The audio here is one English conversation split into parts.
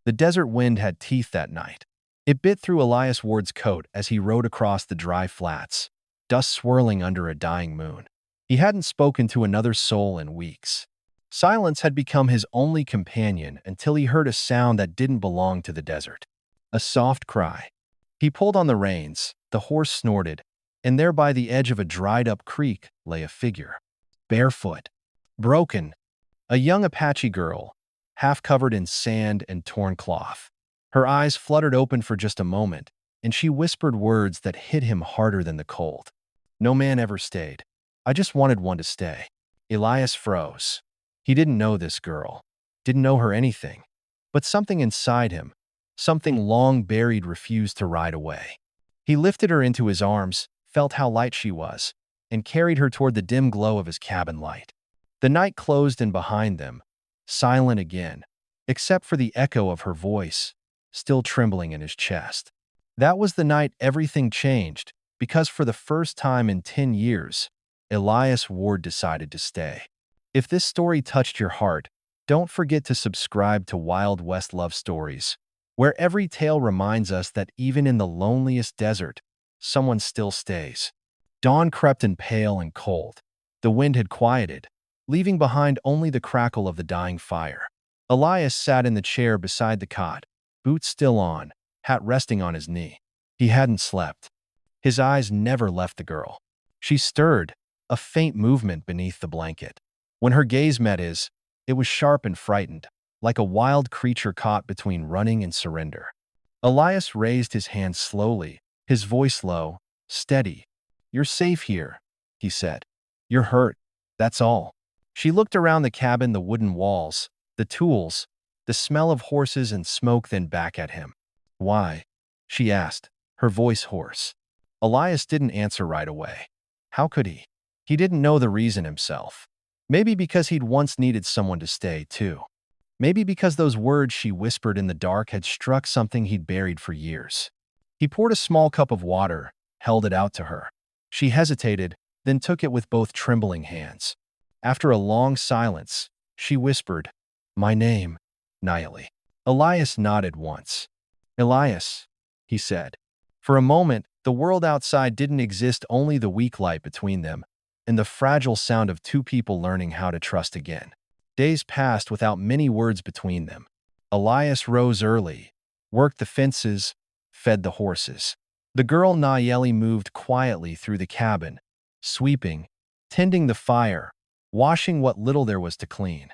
The desert wind had teeth that night. It bit through Elias Ward's coat as he rode across the dry flats, dust swirling under a dying moon. He hadn't spoken to another soul in weeks. Silence had become his only companion until he heard a sound that didn't belong to the desert. A soft cry. He pulled on the reins, the horse snorted, and there by the edge of a dried-up creek lay a figure. Barefoot. Broken. A young Apache girl, half covered in sand and torn cloth. Her eyes fluttered open for just a moment, and she whispered words that hit him harder than the cold. No man ever stayed. I just wanted one to stay. Elias froze. He didn't know this girl, didn't know her anything, but something inside him, something long buried, refused to ride away. He lifted her into his arms, felt how light she was, and carried her toward the dim glow of his cabin light. The night closed in behind them, silent again, except for the echo of her voice, still trembling in his chest. That was the night everything changed, because for the first time in 10 years, Elias Ward decided to stay. If this story touched your heart, don't forget to subscribe to Wild West Love Stories, where every tale reminds us that even in the loneliest desert, someone still stays. Dawn crept in pale and cold. The wind had quieted, leaving behind only the crackle of the dying fire. Elias sat in the chair beside the cot, boots still on, hat resting on his knee. He hadn't slept. His eyes never left the girl. She stirred, a faint movement beneath the blanket. When her gaze met his, it was sharp and frightened, like a wild creature caught between running and surrender. Elias raised his hand slowly, his voice low, steady. "You're safe here," he said. "You're hurt, that's all." She looked around the cabin, the wooden walls, the tools, the smell of horses and smoke, then back at him. "Why?" she asked, her voice hoarse. Elias didn't answer right away. How could he? He didn't know the reason himself. Maybe because he'd once needed someone to stay, too. Maybe because those words she whispered in the dark had struck something he'd buried for years. He poured a small cup of water, held it out to her. She hesitated, then took it with both trembling hands. After a long silence, she whispered, "My name, Nayeli." Elias nodded once. "Elias," he said. For a moment, the world outside didn't exist, only the weak light between them, and the fragile sound of two people learning how to trust again. Days passed without many words between them. Elias rose early, worked the fences, fed the horses. The girl Nayeli moved quietly through the cabin, sweeping, tending the fire, washing what little there was to clean.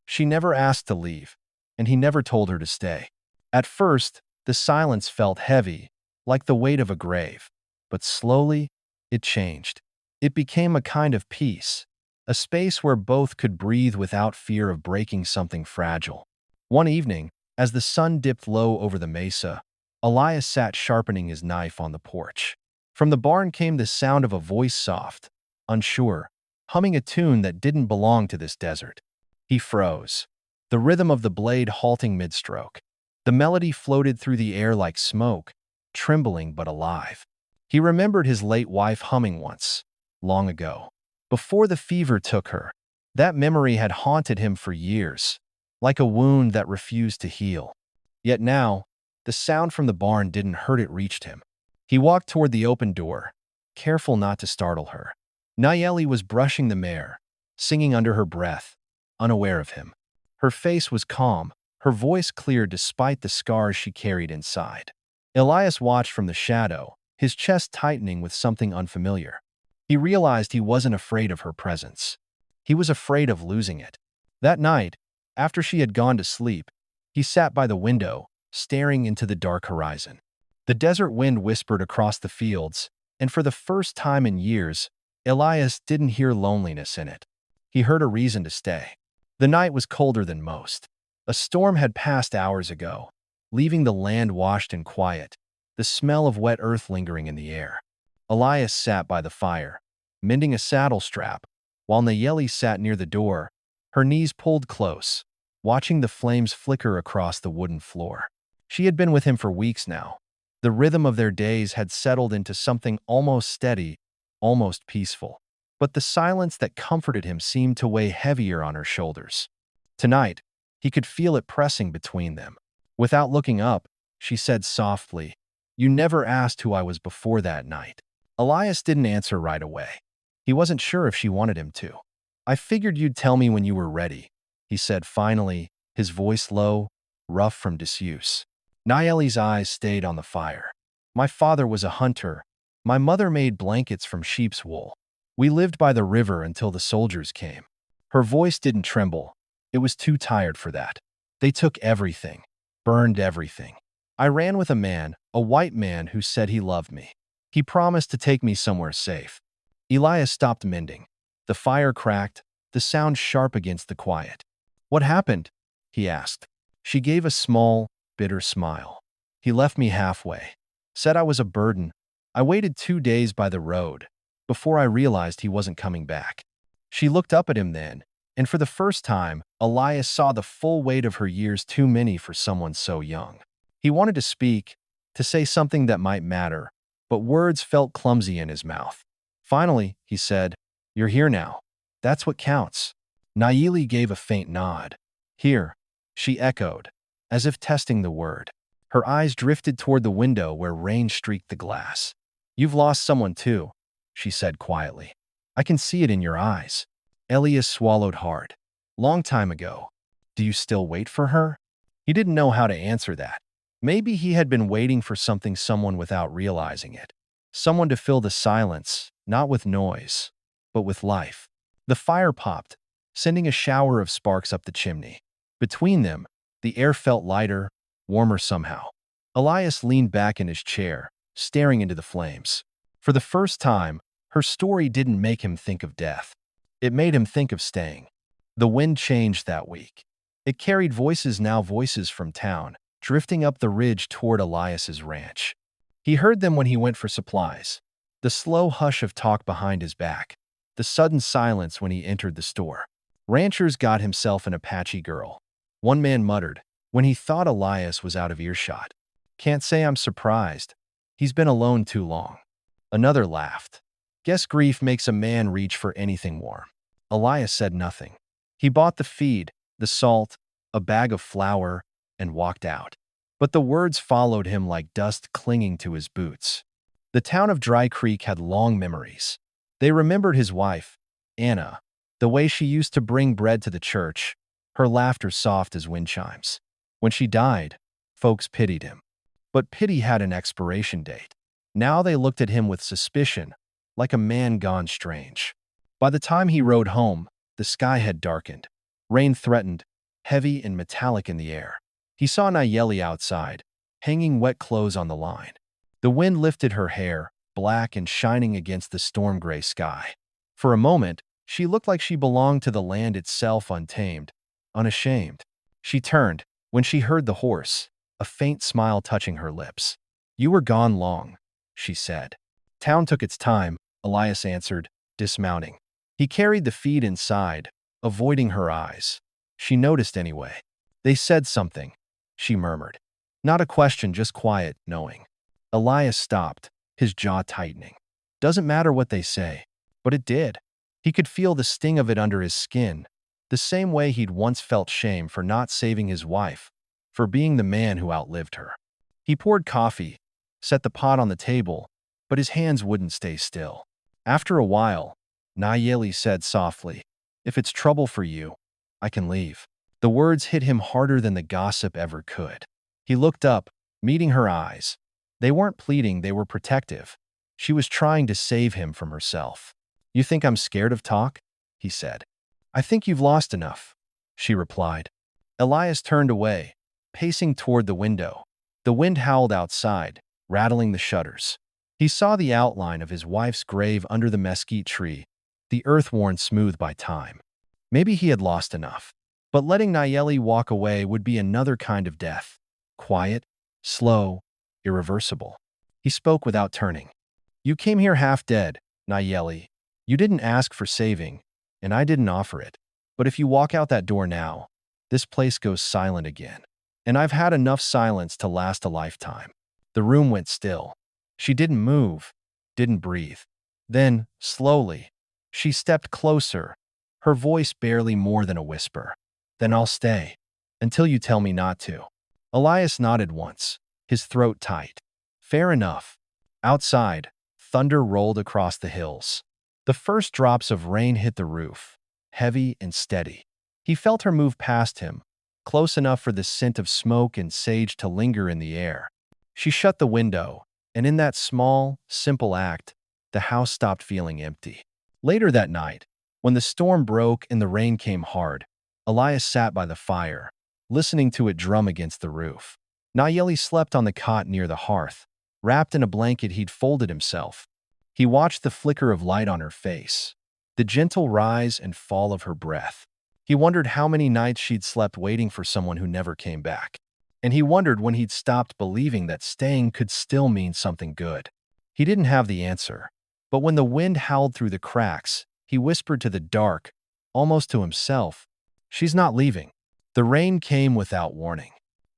She never asked to leave, and he never told her to stay. At first, the silence felt heavy, like the weight of a grave, but slowly, it changed. It became a kind of peace, a space where both could breathe without fear of breaking something fragile. One evening, as the sun dipped low over the mesa, Elias sat sharpening his knife on the porch. From the barn came the sound of a voice, soft, unsure, humming a tune that didn't belong to this desert. He froze, the rhythm of the blade halting mid-stroke. The melody floated through the air like smoke, trembling but alive. He remembered his late wife humming once, long ago. Before the fever took her, that memory had haunted him for years, like a wound that refused to heal. Yet now, the sound from the barn didn't hurt, it reached him. He walked toward the open door, careful not to startle her. Nayeli was brushing the mare, singing under her breath, unaware of him. Her face was calm, her voice clear despite the scars she carried inside. Elias watched from the shadow, his chest tightening with something unfamiliar. He realized he wasn't afraid of her presence. He was afraid of losing it. That night, after she had gone to sleep, he sat by the window, staring into the dark horizon. The desert wind whispered across the fields, and for the first time in years, Elias didn't hear loneliness in it. He heard a reason to stay. The night was colder than most. A storm had passed hours ago, leaving the land washed and quiet, the smell of wet earth lingering in the air. Elias sat by the fire, mending a saddle strap, while Nayeli sat near the door, her knees pulled close, watching the flames flicker across the wooden floor. She had been with him for weeks now. The rhythm of their days had settled into something almost steady, almost peaceful. But the silence that comforted him seemed to weigh heavier on her shoulders. Tonight, he could feel it pressing between them. Without looking up, she said softly, "You never asked who I was before that night." Elias didn't answer right away. He wasn't sure if she wanted him to. "I figured you'd tell me when you were ready," he said finally, his voice low, rough from disuse. Nayeli's eyes stayed on the fire. "My father was a hunter. My mother made blankets from sheep's wool. We lived by the river until the soldiers came." Her voice didn't tremble. It was too tired for that. "They took everything, burned everything. I ran with a white man who said he loved me. He promised to take me somewhere safe." Elias stopped mending. The fire cracked, the sound sharp against the quiet. "What happened?" he asked. She gave a small, bitter smile. "He left me halfway. Said I was a burden. I waited 2 days by the road before I realized he wasn't coming back." She looked up at him then, and for the first time, Elias saw the full weight of her years, too many for someone so young. He wanted to speak, to say something that might matter, but words felt clumsy in his mouth. Finally, he said, "You're here now. That's what counts." Nayeli gave a faint nod. "Here," she echoed, as if testing the word. Her eyes drifted toward the window where rain streaked the glass. "You've lost someone too," she said quietly. "I can see it in your eyes." Elias swallowed hard. "Long time ago. Do you still wait for her?" He didn't know how to answer that. Maybe he had been waiting for someone without realizing it. Someone to fill the silence, not with noise, but with life. The fire popped, sending a shower of sparks up the chimney. Between them, the air felt lighter, warmer somehow. Elias leaned back in his chair, staring into the flames. For the first time, her story didn't make him think of death. It made him think of staying. The wind changed that week. It carried voices from town, drifting up the ridge toward Elias's ranch. He heard them when he went for supplies. The slow hush of talk behind his back. The sudden silence when he entered the store. Rancher's got himself an Apache girl. One man muttered, when he thought Elias was out of earshot. "Can't say I'm surprised. He's been alone too long." Another laughed. "Guess grief makes a man reach for anything warm." Elias said nothing. He bought the feed, the salt, a bag of flour, and walked out. But the words followed him like dust clinging to his boots. The town of Dry Creek had long memories. They remembered his wife, Anna, the way she used to bring bread to the church, her laughter soft as wind chimes. When she died, folks pitied him. But pity had an expiration date. Now they looked at him with suspicion, like a man gone strange. By the time he rode home, the sky had darkened. Rain threatened, heavy and metallic in the air. He saw Nayeli outside, hanging wet clothes on the line. The wind lifted her hair, black and shining against the storm-gray sky. For a moment, she looked like she belonged to the land itself, untamed, unashamed. She turned, when she heard the horse, a faint smile touching her lips. "You were gone long," she said. "Town took its time," Elias answered, dismounting. He carried the feed inside, avoiding her eyes. She noticed anyway. "They said something," she murmured. Not a question, just quiet, knowing. Elias stopped, his jaw tightening. Doesn't matter what they say. But it did. He could feel the sting of it under his skin, the same way he'd once felt shame for not saving his wife, for being the man who outlived her. He poured coffee, set the pot on the table, but his hands wouldn't stay still. After a while, Nayeli said softly, "If it's trouble for you, I can leave." The words hit him harder than the gossip ever could. He looked up, meeting her eyes. They weren't pleading, they were protective. She was trying to save him from herself. "You think I'm scared of talk?" he said. "I think you've lost enough," she replied. Elias turned away, pacing toward the window. The wind howled outside, rattling the shutters. He saw the outline of his wife's grave under the mesquite tree, the earth worn smooth by time. Maybe he had lost enough. But letting Nayeli walk away would be another kind of death. Quiet, slow, irreversible. He spoke without turning. "You came here half dead, Nayeli. You didn't ask for saving, and I didn't offer it. But if you walk out that door now, this place goes silent again. And I've had enough silence to last a lifetime." The room went still. She didn't move, didn't breathe. Then, slowly, she stepped closer, her voice barely more than a whisper. "Then I'll stay, until you tell me not to." Elias nodded once, his throat tight. Fair enough. Outside, thunder rolled across the hills. The first drops of rain hit the roof, heavy and steady. He felt her move past him, close enough for the scent of smoke and sage to linger in the air. She shut the window, and in that small, simple act, the house stopped feeling empty. Later that night, when the storm broke and the rain came hard, Elias sat by the fire, listening to it drum against the roof. Nayeli slept on the cot near the hearth, wrapped in a blanket he'd folded himself. He watched the flicker of light on her face, the gentle rise and fall of her breath. He wondered how many nights she'd slept waiting for someone who never came back. And he wondered when he'd stopped believing that staying could still mean something good. He didn't have the answer, but when the wind howled through the cracks, he whispered to the dark, almost to himself, "She's not leaving." The rain came without warning.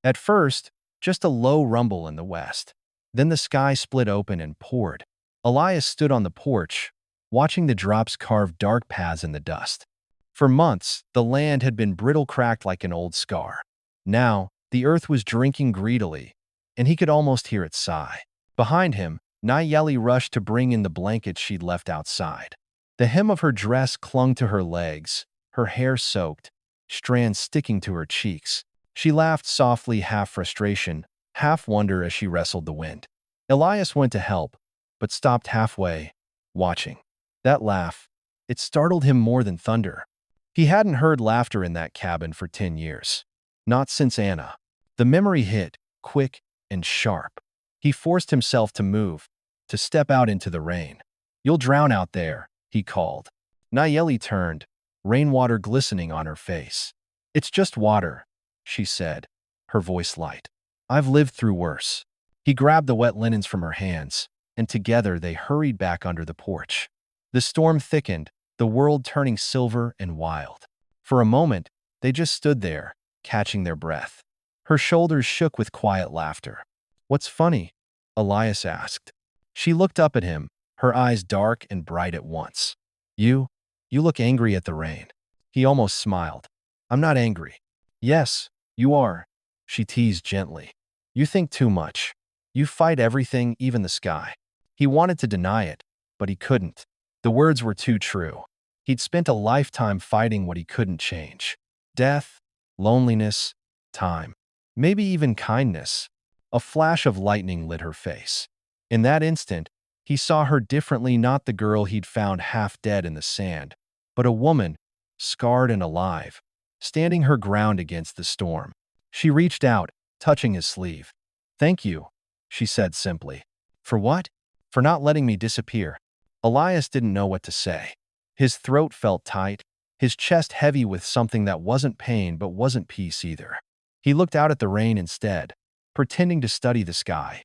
At first, just a low rumble in the west. Then the sky split open and poured. Elias stood on the porch, watching the drops carve dark paths in the dust. For months, the land had been brittle-cracked like an old scar. Now, the earth was drinking greedily, and he could almost hear it sigh. Behind him, Nayeli rushed to bring in the blankets she'd left outside. The hem of her dress clung to her legs, her hair soaked, strands sticking to her cheeks. She laughed softly, half frustration, half wonder as she wrestled the wind. Elias went to help, but stopped halfway, watching. That laugh, it startled him more than thunder. He hadn't heard laughter in that cabin for 10 years. Not since Anna. The memory hit, quick and sharp. He forced himself to move, to step out into the rain. "You'll drown out there," he called. Nayeli turned, rainwater glistening on her face. "It's just water," she said, her voice light. "I've lived through worse." He grabbed the wet linens from her hands, and together they hurried back under the porch. The storm thickened, the world turning silver and wild. For a moment, they just stood there, catching their breath. Her shoulders shook with quiet laughter. "What's funny?" Elias asked. She looked up at him, her eyes dark and bright at once. You look angry at the rain." He almost smiled. "I'm not angry." "Yes, you are," she teased gently. "You think too much. You fight everything, even the sky." He wanted to deny it, but he couldn't. The words were too true. He'd spent a lifetime fighting what he couldn't change. Death, loneliness, time, maybe even kindness. A flash of lightning lit her face. In that instant, he saw her differently, not the girl he'd found half dead in the sand, but a woman, scarred and alive, standing her ground against the storm. She reached out, touching his sleeve. "Thank you," she said simply. "For what?" "For not letting me disappear." Elias didn't know what to say. His throat felt tight, his chest heavy with something that wasn't pain but wasn't peace either. He looked out at the rain instead, pretending to study the sky.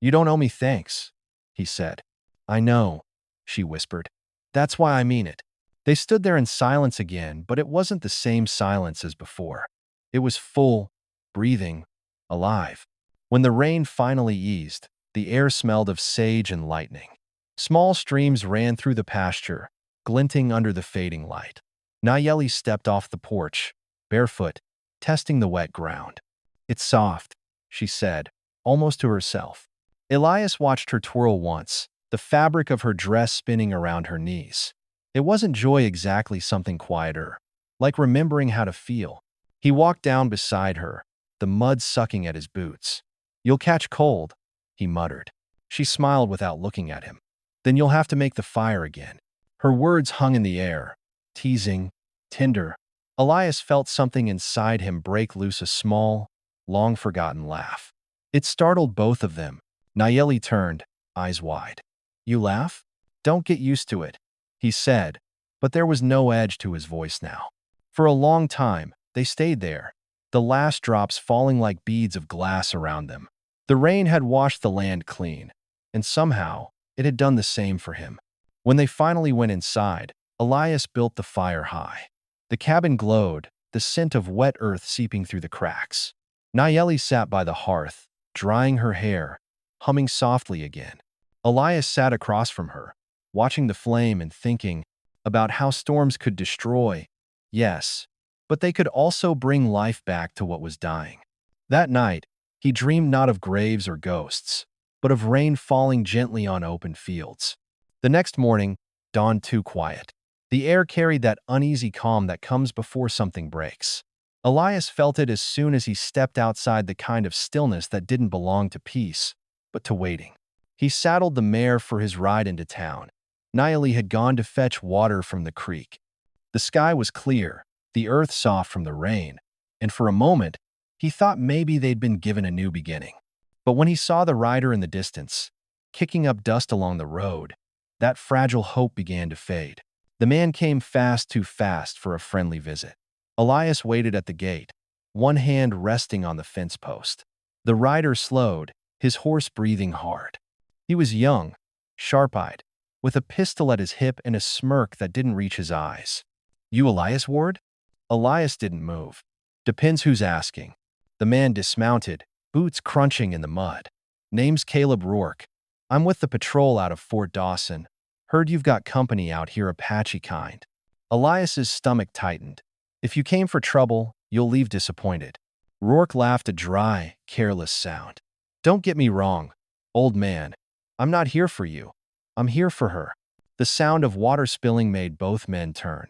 "You don't owe me thanks," he said. "I know," she whispered. "That's why I mean it." They stood there in silence again, but it wasn't the same silence as before. It was full, breathing, alive. When the rain finally eased, the air smelled of sage and lightning. Small streams ran through the pasture, glinting under the fading light. Nayeli stepped off the porch, barefoot, testing the wet ground. "It's soft," she said, almost to herself. Elias watched her twirl once, the fabric of her dress spinning around her knees. It wasn't joy exactly, something quieter, like remembering how to feel. He walked down beside her, the mud sucking at his boots. "You'll catch cold," he muttered. She smiled without looking at him. "Then you'll have to make the fire again." Her words hung in the air, teasing, tender. Elias felt something inside him break loose, a small, long-forgotten laugh. It startled both of them. Nayeli turned, eyes wide. "You laugh? Don't get used to it," he said, but there was no edge to his voice now. For a long time, they stayed there, the last drops falling like beads of glass around them. The rain had washed the land clean, and somehow it had done the same for him. When they finally went inside, Elias built the fire high. The cabin glowed, the scent of wet earth seeping through the cracks. Nayeli sat by the hearth, drying her hair, humming softly again. Elias sat across from her, watching the flame and thinking about how storms could destroy, yes, but they could also bring life back to what was dying. That night, He dreamed not of graves or ghosts, but of rain falling gently on open fields. The next morning dawned too quiet. The air carried that uneasy calm that comes before something breaks. Elias felt it as soon as he stepped outside, the kind of stillness that didn't belong to peace, but to waiting. He saddled the mare for his ride into town. Nayeli had gone to fetch water from the creek. The sky was clear, the earth soft from the rain, and for a moment, he thought maybe they'd been given a new beginning. But when he saw the rider in the distance, kicking up dust along the road, that fragile hope began to fade. The man came fast, too fast for a friendly visit. Elias waited at the gate, one hand resting on the fence post. The rider slowed, his horse breathing hard. He was young, sharp-eyed, with a pistol at his hip and a smirk that didn't reach his eyes. "You Elias Ward?" Elias didn't move. "Depends who's asking." The man dismounted, boots crunching in the mud. "Name's Caleb Rourke. I'm with the patrol out of Fort Dawson. Heard you've got company out here, Apache kind." Elias's stomach tightened. "If you came for trouble, you'll leave disappointed." Rourke laughed, a dry, careless sound. "Don't get me wrong, old man. I'm not here for you. I'm here for her." The sound of water spilling made both men turn.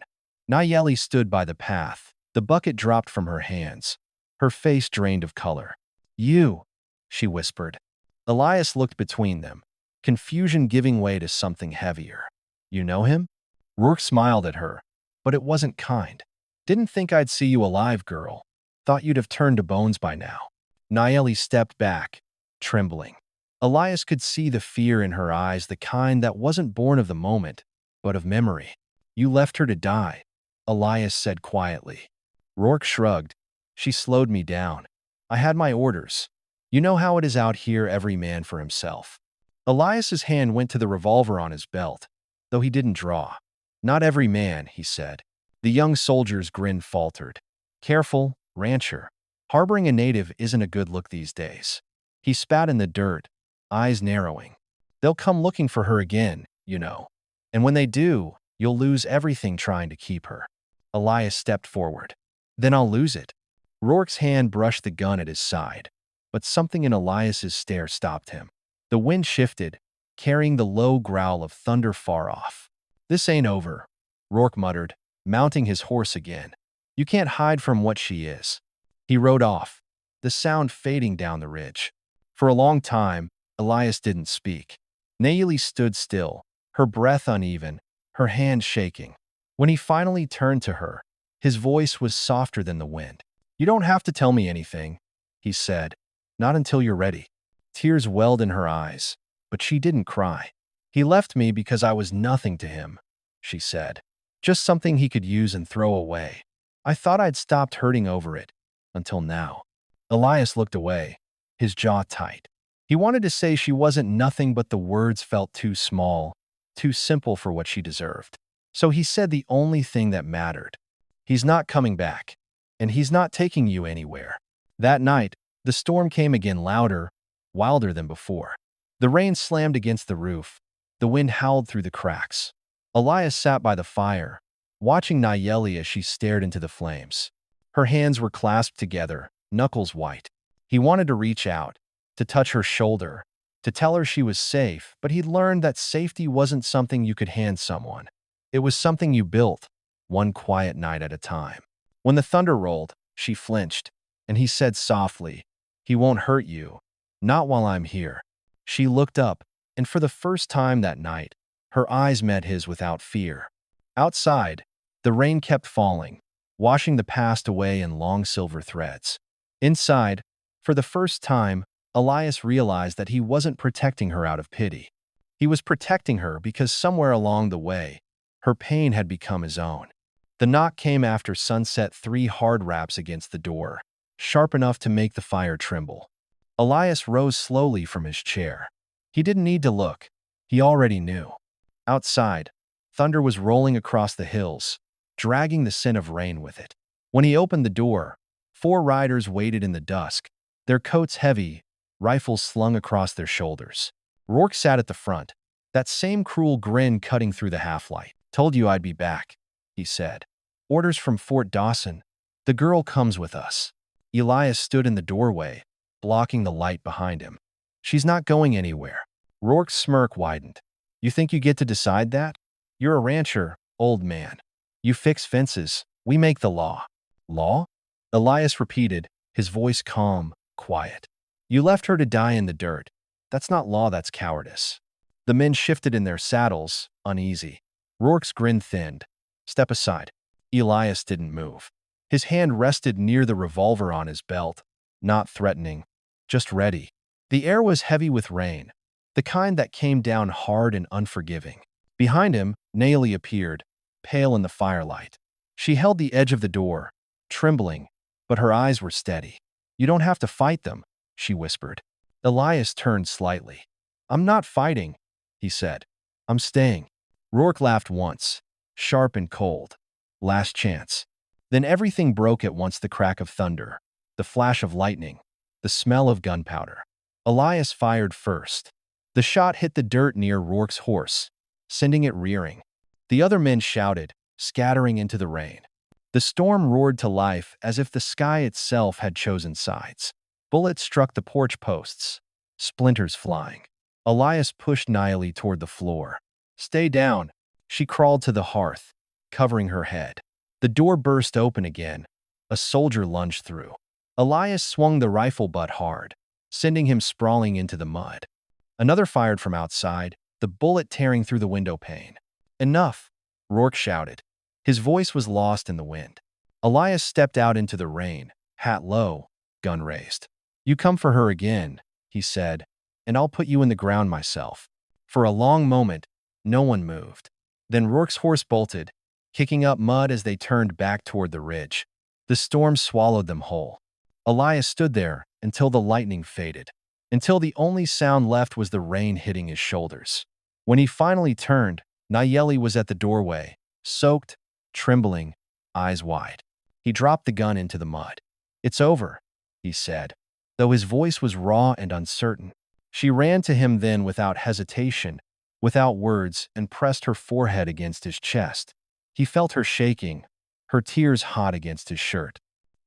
Nayeli stood by the path. The bucket dropped from her hands. Her face drained of color. "You," she whispered. Elias looked between them, confusion giving way to something heavier. "You know him?" Rourke smiled at her, but it wasn't kind. "Didn't think I'd see you alive, girl. Thought you'd have turned to bones by now." Nayeli stepped back, trembling. Elias could see the fear in her eyes, the kind that wasn't born of the moment, but of memory. "You left her to die," Elias said quietly. Rourke shrugged. "She slowed me down. I had my orders. You know how it is out here, every man for himself." Elias's hand went to the revolver on his belt, though he didn't draw. "Not every man," he said. The young soldier's grin faltered. "Careful, rancher. Harboring a native isn't a good look these days." He spat in the dirt, eyes narrowing. "They'll come looking for her again, you know. And when they do, you'll lose everything trying to keep her." Elias stepped forward. "Then I'll lose it." Rourke's hand brushed the gun at his side, but something in Elias's stare stopped him. The wind shifted, carrying the low growl of thunder far off. "This ain't over," Rourke muttered, mounting his horse again. "You can't hide from what she is." He rode off, the sound fading down the ridge. For a long time, Elias didn't speak. Nayeli stood still, her breath uneven, her hand shaking. When he finally turned to her, his voice was softer than the wind. "You don't have to tell me anything," he said. "Not until you're ready." Tears welled in her eyes, but she didn't cry. "He left me because I was nothing to him," she said. "Just something he could use and throw away. I thought I'd stopped hurting over it, until now." Elias looked away, his jaw tight. He wanted to say she wasn't nothing, but the words felt too small, too simple for what she deserved. So he said the only thing that mattered. "He's not coming back, and he's not taking you anywhere." That night, the storm came again, louder, wilder than before. The rain slammed against the roof. The wind howled through the cracks. Elias sat by the fire, watching Nayeli as she stared into the flames. Her hands were clasped together, knuckles white. He wanted to reach out, to touch her shoulder, to tell her she was safe, but he'd learned that safety wasn't something you could hand someone. It was something you built, one quiet night at a time. When the thunder rolled, she flinched, and he said softly, "He won't hurt you. Not while I'm here." She looked up, and for the first time that night, her eyes met his without fear. Outside, the rain kept falling, washing the past away in long silver threads. Inside, for the first time, Elias realized that he wasn't protecting her out of pity. He was protecting her because somewhere along the way, her pain had become his own. The knock came after sunset, 3 hard raps against the door, sharp enough to make the fire tremble. Elias rose slowly from his chair. He didn't need to look. He already knew. Outside, thunder was rolling across the hills, dragging the scent of rain with it. When he opened the door, 4 riders waited in the dusk, their coats heavy, rifles slung across their shoulders. Rourke sat at the front, that same cruel grin cutting through the half-light. "Told you I'd be back," he said. "Orders from Fort Dawson. The girl comes with us." Elias stood in the doorway, blocking the light behind him. She's not going anywhere. Rourke's smirk widened. You think you get to decide that? You're a rancher, old man. You fix fences. We make the law. Law? Elias repeated, his voice calm, quiet. You left her to die in the dirt. That's not law, that's cowardice. The men shifted in their saddles, uneasy. Rourke's grin thinned. Step aside. Elias didn't move. His hand rested near the revolver on his belt, not threatening, just ready. The air was heavy with rain, the kind that came down hard and unforgiving. Behind him, Nayeli appeared, pale in the firelight. She held the edge of the door, trembling, but her eyes were steady. You don't have to fight them, she whispered. Elias turned slightly. I'm not fighting, he said. I'm staying. Rourke laughed once, sharp and cold. Last chance. Then everything broke at once, the crack of thunder, the flash of lightning, the smell of gunpowder. Elias fired first. The shot hit the dirt near Rourke's horse, sending it rearing. The other men shouted, scattering into the rain. The storm roared to life as if the sky itself had chosen sides. Bullets struck the porch posts, splinters flying. Elias pushed Nayeli toward the floor. Stay down. She crawled to the hearth, covering her head. The door burst open again. A soldier lunged through. Elias swung the rifle butt hard, sending him sprawling into the mud. Another fired from outside, the bullet tearing through the window pane. Enough, Rourke shouted. His voice was lost in the wind. Elias stepped out into the rain, hat low, gun raised. You come for her again, he said, and I'll put you in the ground myself. For a long moment, no one moved. Then Rourke's horse bolted, kicking up mud as they turned back toward the ridge. The storm swallowed them whole. Elias stood there until the lightning faded, until the only sound left was the rain hitting his shoulders. When he finally turned, Nayeli was at the doorway, soaked, trembling, eyes wide. He dropped the gun into the mud. It's over, he said, though his voice was raw and uncertain. She ran to him then without hesitation, without words, and pressed her forehead against his chest. He felt her shaking, her tears hot against his shirt.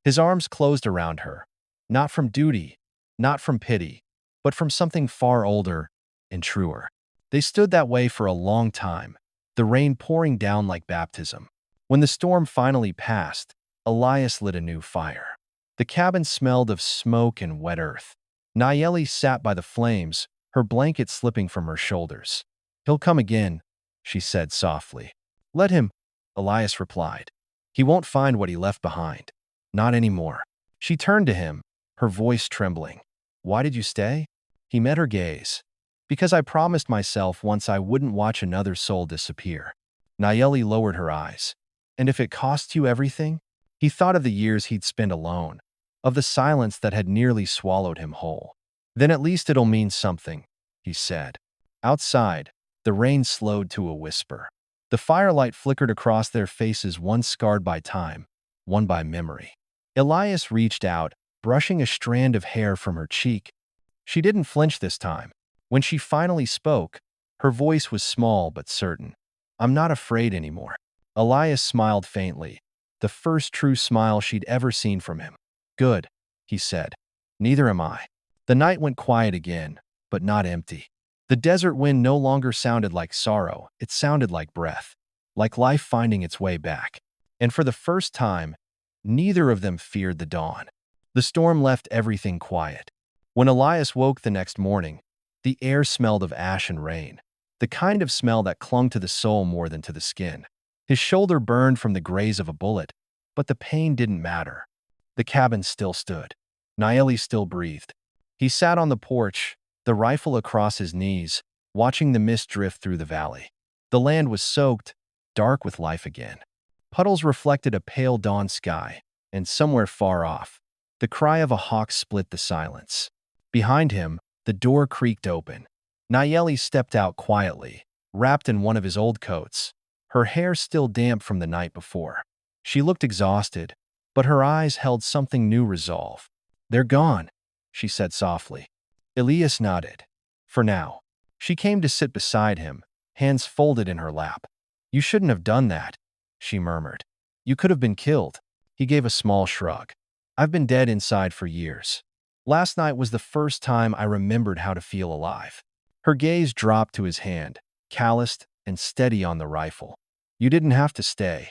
His arms closed around her, not from duty, not from pity, but from something far older and truer. They stood that way for a long time, the rain pouring down like baptism. When the storm finally passed, Elias lit a new fire. The cabin smelled of smoke and wet earth. Nayeli sat by the flames, her blanket slipping from her shoulders. He'll come again, she said softly. Let him, Elias replied. He won't find what he left behind. Not anymore. She turned to him, her voice trembling. Why did you stay? He met her gaze. Because I promised myself once I wouldn't watch another soul disappear. Nayeli lowered her eyes. And if it cost you everything? He thought of the years he'd spent alone, of the silence that had nearly swallowed him whole. Then at least it'll mean something, he said. Outside, the rain slowed to a whisper. The firelight flickered across their faces, one scarred by time, one by memory. Elias reached out, brushing a strand of hair from her cheek. She didn't flinch this time. When she finally spoke, her voice was small but certain. I'm not afraid anymore. Elias smiled faintly, the first true smile she'd ever seen from him. Good, he said. Neither am I. The night went quiet again, but not empty. The desert wind no longer sounded like sorrow, it sounded like breath, like life finding its way back. And for the first time, neither of them feared the dawn. The storm left everything quiet. When Elias woke the next morning, the air smelled of ash and rain, the kind of smell that clung to the soul more than to the skin. His shoulder burned from the graze of a bullet, but the pain didn't matter. The cabin still stood. Nayeli still breathed. He sat on the porch, the rifle across his knees, watching the mist drift through the valley. The land was soaked, dark with life again. Puddles reflected a pale dawn sky, and somewhere far off, the cry of a hawk split the silence. Behind him, the door creaked open. Nayeli stepped out quietly, wrapped in one of his old coats, her hair still damp from the night before. She looked exhausted, but her eyes held something new resolve. They're gone, she said softly. Elias nodded. For now. She came to sit beside him, hands folded in her lap. You shouldn't have done that, she murmured. You could have been killed. He gave a small shrug. I've been dead inside for years. Last night was the first time I remembered how to feel alive. Her gaze dropped to his hand, calloused and steady on the rifle. You didn't have to stay.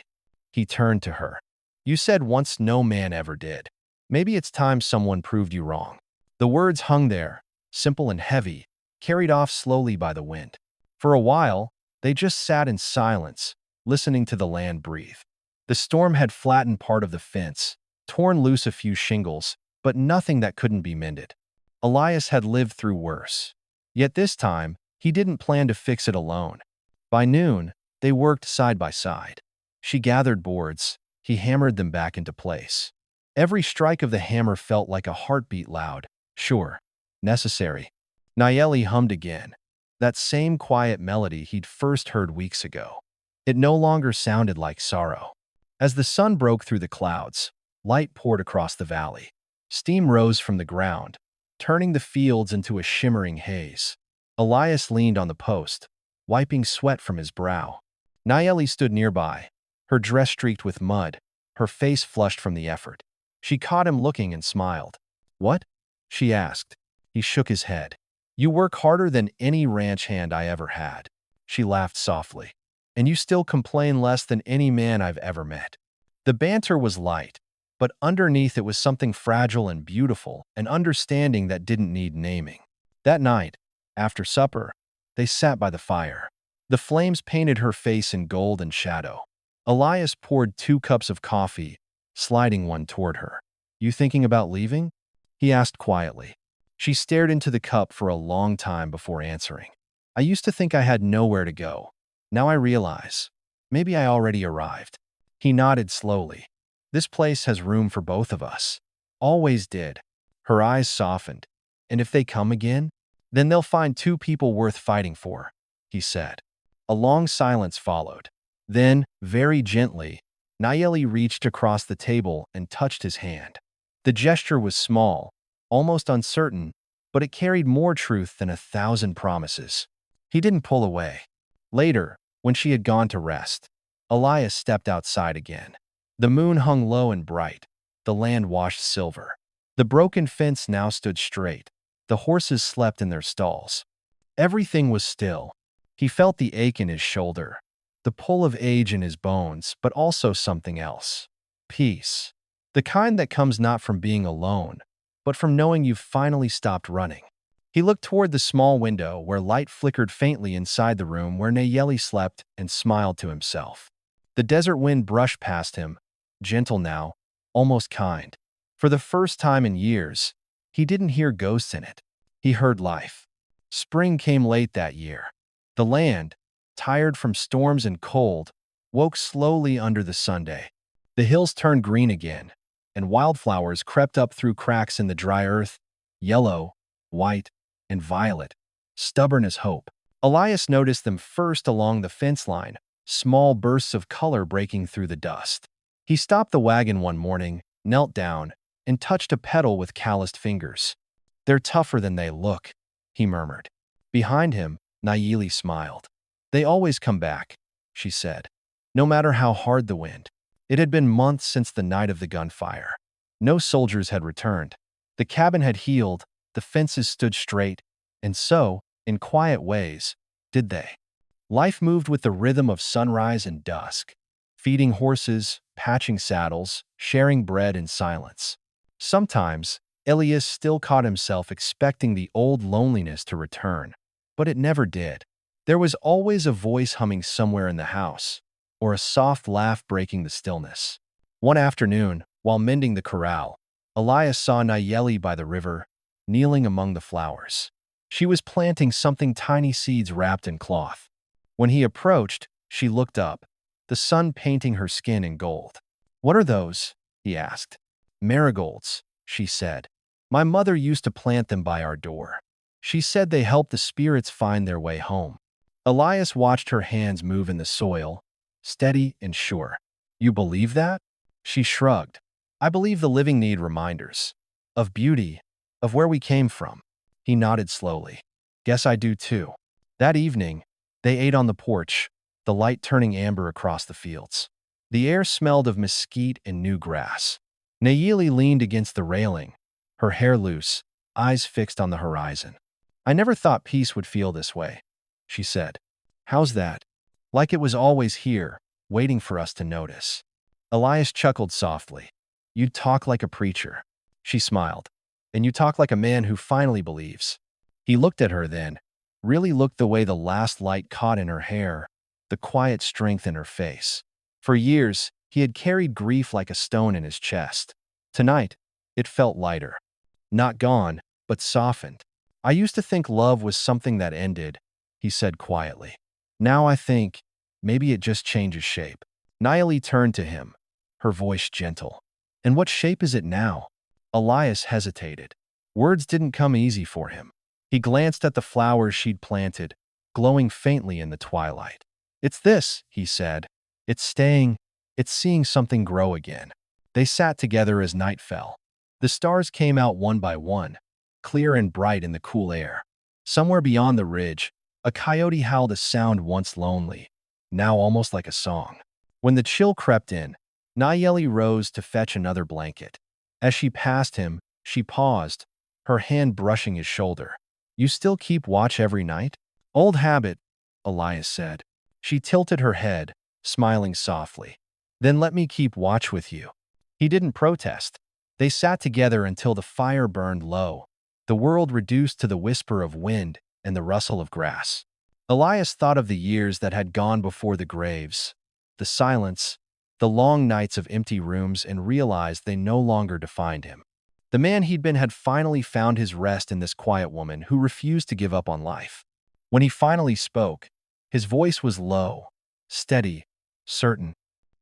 He turned to her. You said once no man ever did. Maybe it's time someone proved you wrong. The words hung there, simple and heavy, carried off slowly by the wind. For a while, they just sat in silence, listening to the land breathe. The storm had flattened part of the fence, torn loose a few shingles, but nothing that couldn't be mended. Elias had lived through worse. Yet this time, he didn't plan to fix it alone. By noon, they worked side by side. She gathered boards. He hammered them back into place. Every strike of the hammer felt like a heartbeat, loud, sure, necessary. Nayeli hummed again, that same quiet melody he'd first heard weeks ago. It no longer sounded like sorrow. As the sun broke through the clouds, light poured across the valley. Steam rose from the ground, turning the fields into a shimmering haze. Elias leaned on the post, wiping sweat from his brow. Nayeli stood nearby, her dress streaked with mud, her face flushed from the effort. She caught him looking and smiled. What? She asked. He shook his head. You work harder than any ranch hand I ever had. She laughed softly. And you still complain less than any man I've ever met. The banter was light, but underneath it was something fragile and beautiful, an understanding that didn't need naming. That night, after supper, they sat by the fire. The flames painted her face in gold and shadow. Elias poured 2 cups of coffee, sliding one toward her. You thinking about leaving? He asked quietly. She stared into the cup for a long time before answering. I used to think I had nowhere to go. Now I realize. Maybe I already arrived. He nodded slowly. This place has room for both of us. Always did. Her eyes softened. And if they come again, then they'll find 2 people worth fighting for, he said. A long silence followed. Then, very gently, Nayeli reached across the table and touched his hand. The gesture was small, almost uncertain, but it carried more truth than 1,000 promises. He didn't pull away. Later, when she had gone to rest, Elias stepped outside again. The moon hung low and bright, the land washed silver. The broken fence now stood straight. The horses slept in their stalls. Everything was still. He felt the ache in his shoulder, the pull of age in his bones, but also something else. Peace. The kind that comes not from being alone, but from knowing you've finally stopped running. He looked toward the small window where light flickered faintly inside the room where Nayeli slept and smiled to himself. The desert wind brushed past him, gentle now, almost kind. For the first time in years, he didn't hear ghosts in it. He heard life. Spring came late that year. The land, tired from storms and cold, woke slowly under the Sunday. The hills turned green again, and wildflowers crept up through cracks in the dry earth, yellow, white, and violet, stubborn as hope. Elias noticed them first along the fence line, small bursts of color breaking through the dust. He stopped the wagon one morning, knelt down, and touched a pedal with calloused fingers. They're tougher than they look, he murmured. Behind him, Nayeli smiled. They always come back, she said, no matter how hard the wind. It had been months since the night of the gunfire. No soldiers had returned. The cabin had healed, the fences stood straight, and so, in quiet ways, did they. Life moved with the rhythm of sunrise and dusk, feeding horses, patching saddles, sharing bread in silence. Sometimes, Elias still caught himself expecting the old loneliness to return, but it never did. There was always a voice humming somewhere in the house, or a soft laugh breaking the stillness. One afternoon, while mending the corral, Elias saw Nayeli by the river, kneeling among the flowers. She was planting something tiny seeds wrapped in cloth. When he approached, she looked up, the sun painting her skin in gold. What are those? He asked. Marigolds, she said. My mother used to plant them by our door. She said they help the spirits find their way home. Elias watched her hands move in the soil, steady and sure. You believe that? She shrugged. I believe the living need reminders. Of beauty, of where we came from. He nodded slowly. Guess I do too. That evening, they ate on the porch, the light turning amber across the fields. The air smelled of mesquite and new grass. Nayeli leaned against the railing, her hair loose, eyes fixed on the horizon. "I never thought peace would feel this way," she said. "How's that?" "Like it was always here, waiting for us to notice." Elias chuckled softly. "You talk like a preacher." She smiled. "And you talk like a man who finally believes." He looked at her then, really looked the way the last light caught in her hair, the quiet strength in her face. For years, he had carried grief like a stone in his chest. Tonight, it felt lighter. Not gone, but softened. "I used to think love was something that ended," he said quietly. "Now I think maybe it just changes shape." Nayeli turned to him, her voice gentle. "And what shape is it now?" Elias hesitated. Words didn't come easy for him. He glanced at the flowers she'd planted, glowing faintly in the twilight. "It's this," he said. "It's staying. It's seeing something grow again." They sat together as night fell. The stars came out one by one, clear and bright in the cool air. Somewhere beyond the ridge, a coyote howled a sound once lonely, now almost like a song. When the chill crept in, Nayeli rose to fetch another blanket. As she passed him, she paused, her hand brushing his shoulder. "You still keep watch every night?" "Old habit," Elias said. She tilted her head, smiling softly. "Then let me keep watch with you." He didn't protest. They sat together until the fire burned low, the world reduced to the whisper of wind and the rustle of grass. Elias thought of the years that had gone before the graves, the silence, the long nights of empty rooms, and realized they no longer defined him. The man he'd been had finally found his rest in this quiet woman who refused to give up on life. When he finally spoke, his voice was low, steady, certain.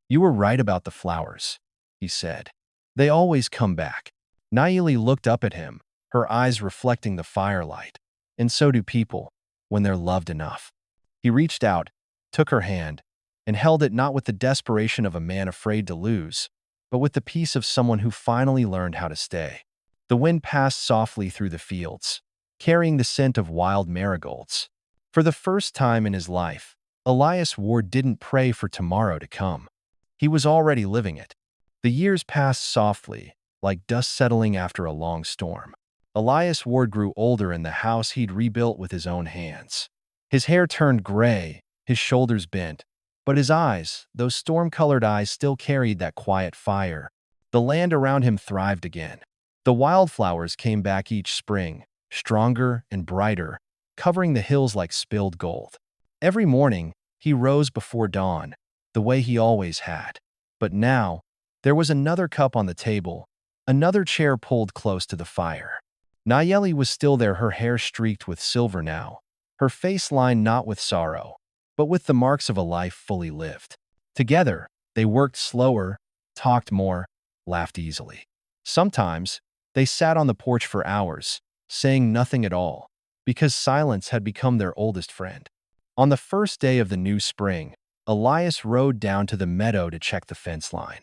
"You were right about the flowers," he said. "They always come back." Nayeli looked up at him, her eyes reflecting the firelight. "And so do people, when they're loved enough." He reached out, took her hand, and held it not with the desperation of a man afraid to lose, but with the peace of someone who finally learned how to stay. The wind passed softly through the fields, carrying the scent of wild marigolds. For the first time in his life, Elias Ward didn't pray for tomorrow to come. He was already living it. The years passed softly, like dust settling after a long storm. Elias Ward grew older in the house he'd rebuilt with his own hands. His hair turned gray, his shoulders bent, but his eyes, those storm-colored eyes, still carried that quiet fire. The land around him thrived again. The wildflowers came back each spring, stronger and brighter, covering the hills like spilled gold. Every morning, he rose before dawn, the way he always had. But now, there was another cup on the table, another chair pulled close to the fire. Nayeli was still there, her hair streaked with silver now, her face lined not with sorrow, but with the marks of a life fully lived. Together, they worked slower, talked more, laughed easily. Sometimes, they sat on the porch for hours, saying nothing at all, because silence had become their oldest friend. On the first day of the new spring, Elias rode down to the meadow to check the fence line.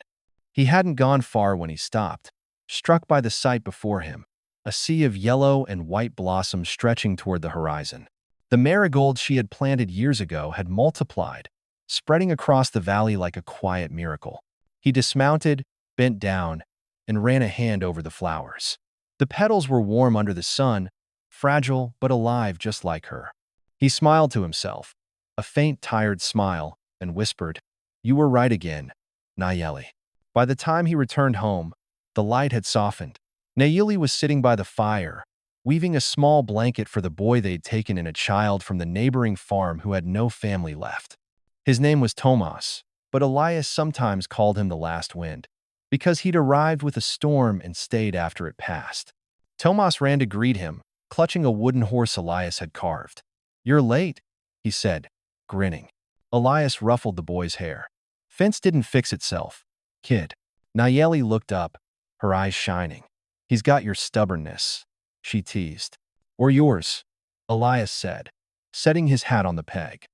He hadn't gone far when he stopped, struck by the sight before him, a sea of yellow and white blossoms stretching toward the horizon. The marigolds she had planted years ago had multiplied, spreading across the valley like a quiet miracle. He dismounted, bent down, and ran a hand over the flowers. The petals were warm under the sun, fragile but alive just like her. He smiled to himself, a faint, tired smile, and whispered, "You were right again, Nayeli." By the time he returned home, the light had softened. Nayeli was sitting by the fire, weaving a small blanket for the boy they'd taken in, a child from the neighboring farm who had no family left. His name was Tomas, but Elias sometimes called him the last wind, because he'd arrived with a storm and stayed after it passed. Tomas ran to greet him, clutching a wooden horse Elias had carved. "You're late," he said, grinning. Elias ruffled the boy's hair. "Fence didn't fix itself, kid." Nayeli looked up, her eyes shining. "He's got your stubbornness," she teased. "Or yours," Elias said, setting his hat on the peg.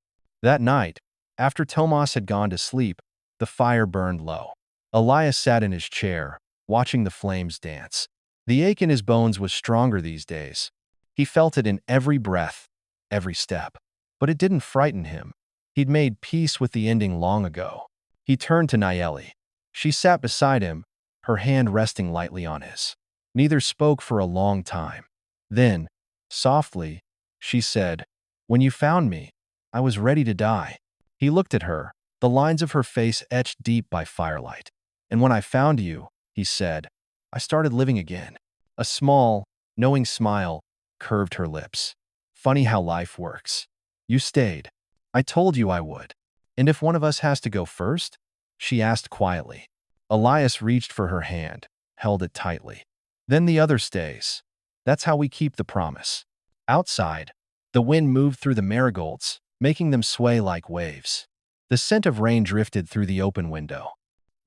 That night, after Tomas had gone to sleep, the fire burned low. Elias sat in his chair, watching the flames dance. The ache in his bones was stronger these days. He felt it in every breath, every step. But it didn't frighten him. He'd made peace with the ending long ago. He turned to Nayeli. She sat beside him, her hand resting lightly on his. Neither spoke for a long time. Then, softly, she said, "When you found me, I was ready to die." He looked at her, the lines of her face etched deep by firelight. "And when I found you," he said, "I started living again." A small, knowing smile curved her lips. "Funny how life works. You stayed. I told you I would. And if one of us has to go first?" she asked quietly. Elias reached for her hand, held it tightly. "Then the other stays. That's how we keep the promise." Outside, the wind moved through the marigolds, making them sway like waves. The scent of rain drifted through the open window.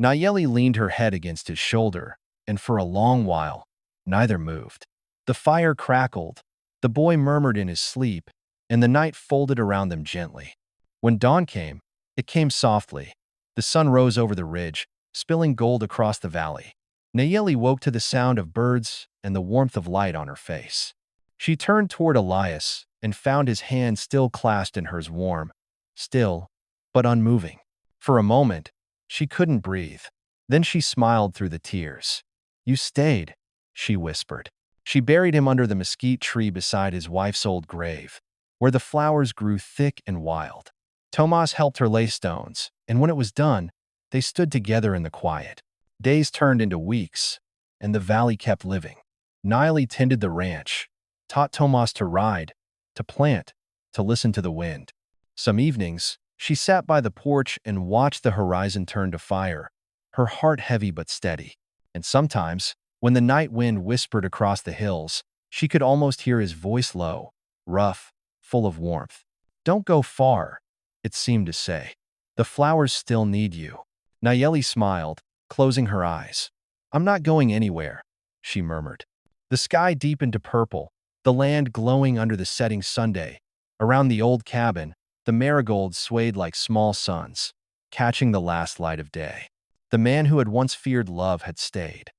Nayeli leaned her head against his shoulder, and for a long while, neither moved. The fire crackled, the boy murmured in his sleep, and the night folded around them gently. When dawn came, it came softly. The sun rose over the ridge, spilling gold across the valley. Nayeli woke to the sound of birds and the warmth of light on her face. She turned toward Elias and found his hand still clasped in hers, warm, still, but unmoving. For a moment, she couldn't breathe. Then she smiled through the tears. "You stayed," she whispered. She buried him under the mesquite tree beside his wife's old grave, where the flowers grew thick and wild. Tomas helped her lay stones, and when it was done, they stood together in the quiet. Days turned into weeks, and the valley kept living. Niley tended the ranch, taught Tomas to ride, to plant, to listen to the wind. Some evenings, she sat by the porch and watched the horizon turn to fire, her heart heavy but steady. And sometimes, when the night wind whispered across the hills, she could almost hear his voice, low, rough, full of warmth. "Don't go far," it seemed to say. "The flowers still need you." Nayeli smiled, closing her eyes. "I'm not going anywhere," she murmured. The sky deepened to purple, the land glowing under the setting sunday. Around the old cabin, the marigolds swayed like small suns, catching the last light of day. The man who had once feared love had stayed,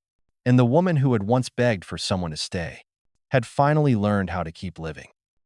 and the woman who had once begged for someone to stay had finally learned how to keep living.